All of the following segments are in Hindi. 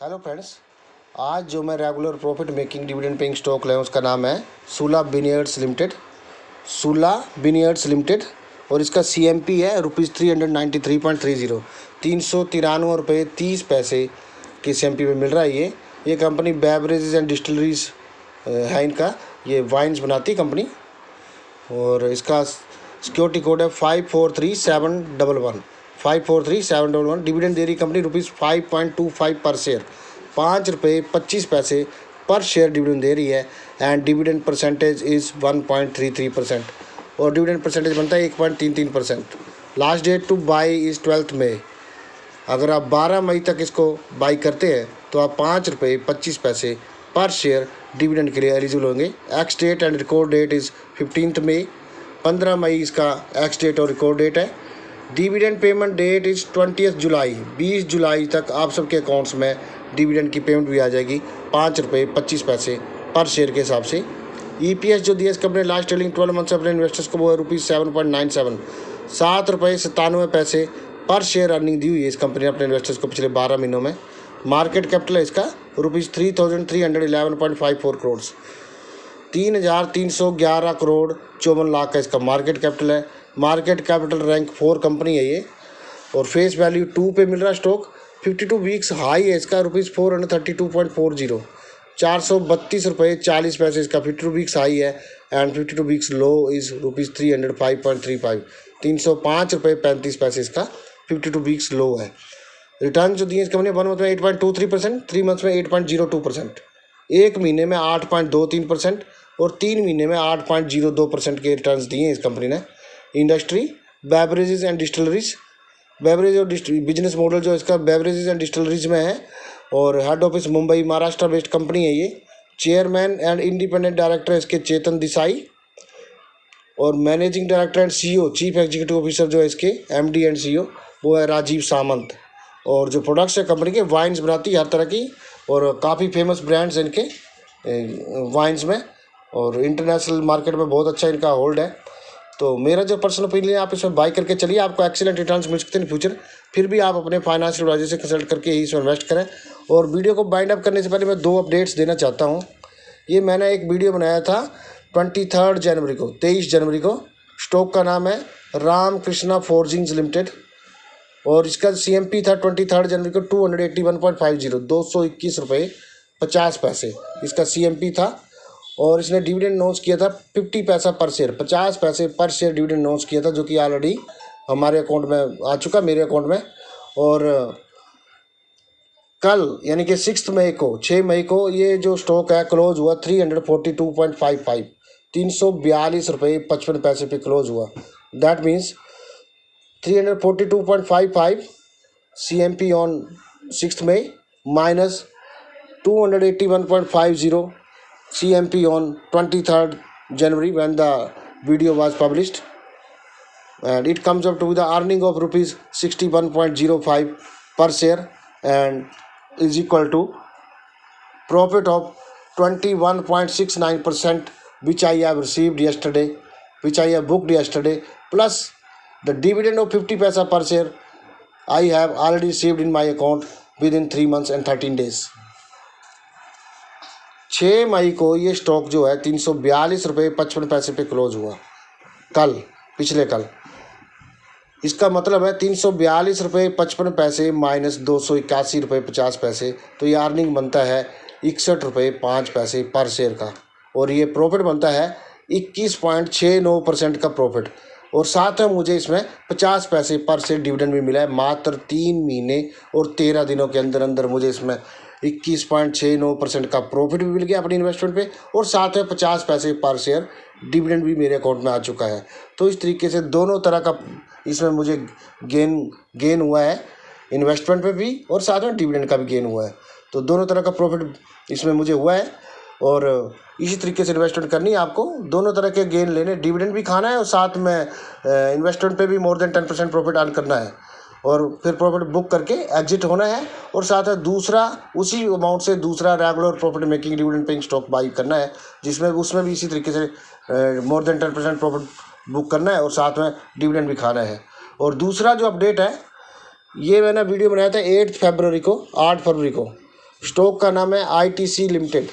हेलो फ्रेंड्स, आज जो मैं regular profit making dividend paying stock लें उसका नाम है सूला बिनियर्ड्स लिमिटेड। सूला बिनियर्ड्स लिमिटेड और इसका CMP है ₹393.30। 393 रुपये 30 पैसे की CMP में मिल रहा है। ये कंपनी बेवरेजेस एंड डिस्टिलरीज है इनका। ये वाइन्स बनाती कंपनी और इसका सिक्योरिटी कोड है 543711। 543711। डिविडेंड दे रही कंपनी ₹5.25 पर शेयर, ₹5.25 पर शेयर डिविडेंड दे रही है। एंड डिविडेंड परसेंटेज इज़ 1.33% और डिविडेंड परसेंटेज बनता है 1.33%। Last date to buy is 12 May. अगर आप 12 मई तक इसको बाई करते हैं तो आप ₹5.25 पर शेयर डिविडेंड के लिए एलिजिबल होंगे। Ex date and record date is 15 May. 15 मई इसका एक्स डेट और रिकॉर्ड डेट है। Dividend payment date is 20 July. 20 जुलाई तक आप सबके अकाउंट्स में डिविडेंड की पेमेंट भी आ जाएगी ₹5.25 पर शेयर के हिसाब से। EPS जो दिया इस कंपनी लास्ट ट्रेलिंग 12 मंथ से अपने इन्वेस्टर्स को वो है ₹7.97। ₹7.97 पर शेयर अर्निंग दी हुई है इस कंपनी ने अपने इन्वेस्टर्स को पिछले 12 महीनों में। मार्केट कैपिटल है इसका ₹3,311.54 करोड़। 3,311 करोड़ 54 लाख का इसका मार्केट कैपिटल है। मार्केट कैपिटल रैंक 4 कंपनी है ये और फेस वैल्यू 2 पे मिल रहा स्टॉक। 52 वीक्स हाई है इसका ₹432.40। ₹432.40 इसका 52 वीक्स हाई है एंड 52 वीक्स लो इज़ ₹305.35। ₹305.35 इसका 52 वीक्स लो है। रिटर्न जो दिए इस कंपनी 1 मंथ में 8.23%, 3 मंथ्स में 8.02%, 1 महीने में 8.23% और 3 महीने में 8.02% के रिटर्न्स दिए हैं इस कंपनी ने। Industry beverages and distilleries, beverage और बिजनेस मॉडल जो इसका बेवरेजेस एंड डिस्टिलरीज में है और head office Mumbai Maharashtra based company है ये। चेयरमैन एंड इंडिपेंडेंट डायरेक्टर इसके चेतन देसाई और managing director and CEO chief executive officer जो है इसके MD एंड CEO वो है राजीव सामंत। और जो प्रोडक्ट्स है कंपनी के वाइन्स बनाती है हर तरह की और काफ़ी फेमस ब्रांड्स हैं इनके वाइन्स में और इंटरनेशनल मार्केट में बहुत अच्छा इनका होल्ड है। तो मेरा जो पर्सनल ओपिनियन है आप इसमें बाई करके चलिए, आपको एक्सीलेंट रिटर्न्स मिल सकते हैं इन फ्यूचर। फिर भी आप अपने फाइनेंशियल एडवाइजर से कंसल्ट करके ही इसमें इन्वेस्ट करें। और वीडियो को बाइंड अप करने से पहले मैं 2 अपडेट्स देना चाहता हूँ। ये मैंने एक वीडियो बनाया था 23 जनवरी को, 23 जनवरी को। स्टॉक का नाम है रामकृष्णा फोर्जिंग्स लिमिटेड और इसका CMP था 23 जनवरी को 281.50, ₹221.50 इसका CMP था। और इसने डिविडेंड अनाउंस किया था 50 पैसा पर शेयर, 50 पैसे पर शेयर डिविडेंड अनाउंस किया था, जो कि ऑलरेडी हमारे अकाउंट में आ चुका, मेरे अकाउंट में। और कल यानी कि 6 मई को ये जो स्टॉक है क्लोज हुआ 342.55, ₹342.55 पे क्लोज हुआ। That means 342.55 CMP on 6 May minus 281.50 CMP on 23rd January when the video was published, and it comes up to the earning of ₹61.05 per share and is equal to profit of 21.69% which I have received yesterday, which I have booked yesterday, plus the dividend of 50 paisa per share I have already received in my account within 3 months and 13 days. 6 मई को ये स्टॉक जो है ₹342.55 पे क्लोज हुआ कल, पिछले कल। इसका मतलब है ₹342.55 माइनस ₹281.50, तो ये अर्निंग बनता है ₹61.05 पर शेयर का और ये प्रॉफिट बनता है 21.69% का प्रॉफिट। और साथ में मुझे इसमें 50 पैसे पर शेयर डिविडेंड भी मिला है। मात्र 3 महीने और 13 दिनों के अंदर अंदर मुझे इसमें 21.69% का प्रॉफिट भी मिल गया अपनी इन्वेस्टमेंट पे और साथ में 50 पैसे पर शेयर डिविडेंड भी मेरे अकाउंट में आ चुका है। तो इस तरीके से दोनों तरह का इसमें मुझे गेन हुआ है, इन्वेस्टमेंट पे भी और साथ में डिविडेंड का भी गेन हुआ है। तो दोनों तरह का प्रॉफिट इसमें मुझे हुआ है और इसी तरीके से इन्वेस्टमेंट करनी है आपको। दोनों तरह के गेन लेने, डिविडेंड भी खाना है और साथ में इन्वेस्टमेंट पे भी मोर देन 10% प्रॉफिट अर्न करना है और फिर प्रॉफिट बुक करके एग्जिट होना है और साथ में दूसरा उसी अमाउंट से दूसरा regular profit making dividend paying stock by करना है, जिसमें उसमें भी इसी तरीके से मोर देन 10% प्रॉफिट बुक करना है और साथ में डिविडेंड भी खाना है। और दूसरा जो अपडेट है ये मैंने वीडियो बनाया था 8 फरवरी को स्टॉक का नाम है ITC लिमिटेड।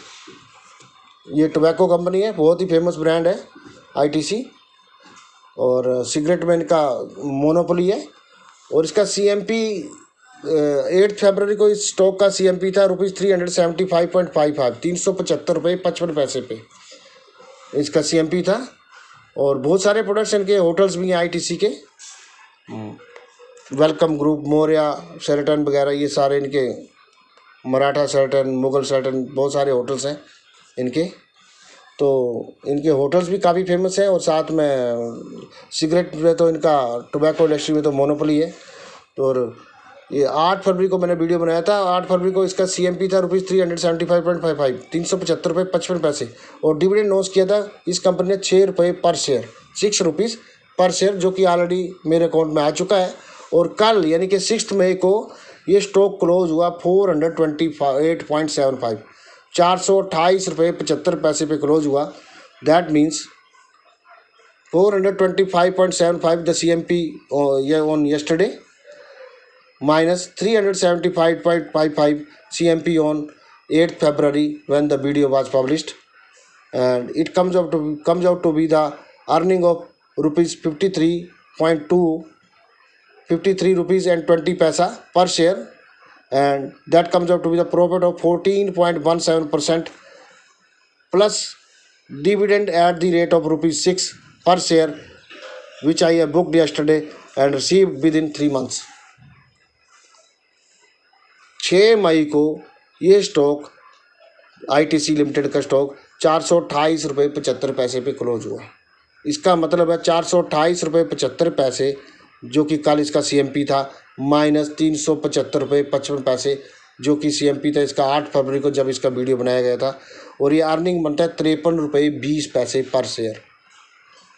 ये टोबैको कंपनी है, बहुत ही फेमस ब्रांड है ITC, और सिगरेट में इनका मोनोपोली है। और इसका CMP 8 फरवरी को इस स्टॉक का CMP था ₹375.55, 375 रुपये 55 पैसे पे इसका CMP था। और बहुत सारे प्रोडक्ट्स इनके होटल्स भी हैं ITC के, वेलकम ग्रुप, मोरिया, शेरेटन वगैरह, ये सारे इनके, मराठा शेरेटन, मुगल शेरेटन, बहुत सारे होटल्स हैं इनके। तो इनके होटल्स भी काफ़ी फेमस हैं। और साथ में सिगरेट में तो इनका टोबैको इंडस्ट्री में तो मोनोपोली है। तो और ये 8 फरवरी को मैंने वीडियो बनाया था। 8 फरवरी को इसका CMP था ₹375.55, 375 रुपये 55 पैसे। और डिविडेंड अनाउंस किया था इस कंपनी ने 6 रुपये पर शेयर, 6 रुपीज़ पर शेयर, जो कि ऑलरेडी मेरे अकाउंट में आ चुका है। और कल यानी कि 6 मई को ये स्टॉक क्लोज हुआ 428.75, 428 रुपये 75 पैसे पे क्लोज हुआ। That means 425.75 the CMP on yesterday minus 375.55 CMP on 8th February when the video was published, and it comes out to be the earning of rupees 53 rupees and 20 paisa per share, and that comes out to be the profit of 14.17% plus dividend at the rate of ₹6 per share, which I have booked yesterday and received within 3 months। 6 मई को ये स्टॉक ITC लिमिटेड का स्टॉक 428 रुपये 75 पैसे पे क्लोज हुआ। इसका मतलब है 428 रुपये 75 पैसे, जो कि कल इसका CMP था, माइनस 375 रुपये 55 पैसे, जो कि CMP था इसका 8 फरवरी को जब इसका वीडियो बनाया गया था। और ये अर्निंग बनता है 53 रुपये 20 पैसे पर शेयर।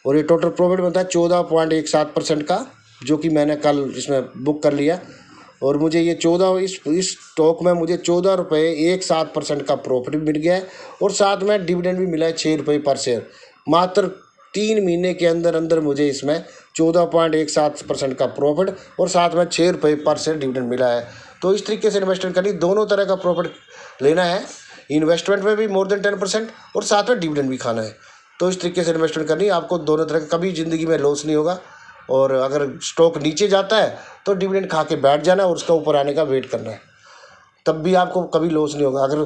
और ये टोटल प्रॉफिट बनता है 14.17% का, जो कि मैंने कल इसमें बुक कर लिया। और मुझे ये 14 इस स्टॉक में मुझे 14 रुपये 17% का प्रॉफिट मिल गया है। और साथ में डिविडेंड भी मिला है 6 रुपये पर शेयर। मात्र 3 महीने के अंदर अंदर मुझे इसमें 14.17% का प्रॉफिट और साथ में 6 रुपये पर शेयर डिविडेंड मिला है। तो इस तरीके से इन्वेस्टमेंट करनी, दोनों तरह का प्रॉफिट लेना है। इन्वेस्टमेंट में भी मोर देन 10% और साथ में डिविडेंड भी खाना है। तो इस तरीके से इन्वेस्टमेंट करनी, आपको दोनों तरह का, कभी ज़िंदगी में लॉस नहीं होगा। और अगर स्टॉक नीचे जाता है तो डिविडेंड खा के बैठ जाना और उसका ऊपर आने का वेट करना है, तब भी आपको कभी लॉस नहीं होगा। अगर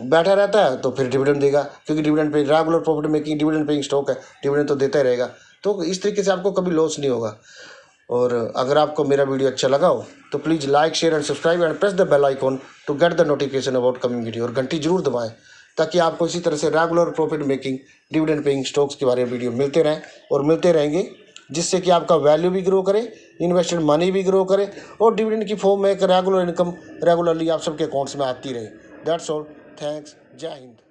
बैठा रहता है तो फिर डिविडेंड देगा, क्योंकि dividend pay regular profit making, dividend paying stock है, डिविडेंड तो देता ही रहेगा। तो इस तरीके से आपको कभी लॉस नहीं होगा। और अगर आपको मेरा वीडियो अच्छा लगा हो तो please like, share and subscribe and press the bell icon to get the notification about coming video. और घंटी जरूर दबाएं ताकि आपको इसी तरह से regular profit making, dividend paying stocks के बारे में वीडियो मिलते रहें और मिलते रहेंगे, जिससे कि आपका वैल्यू भी ग्रो करे, इन्वेस्टेड मनी भी ग्रो करे और डिविडेंड की फॉर्म में एक रेगुलर इनकम रेगुलरली आप सबके अकाउंट्स में आती रहे। दैट्स ऑल, थैंक्स, जय हिंद।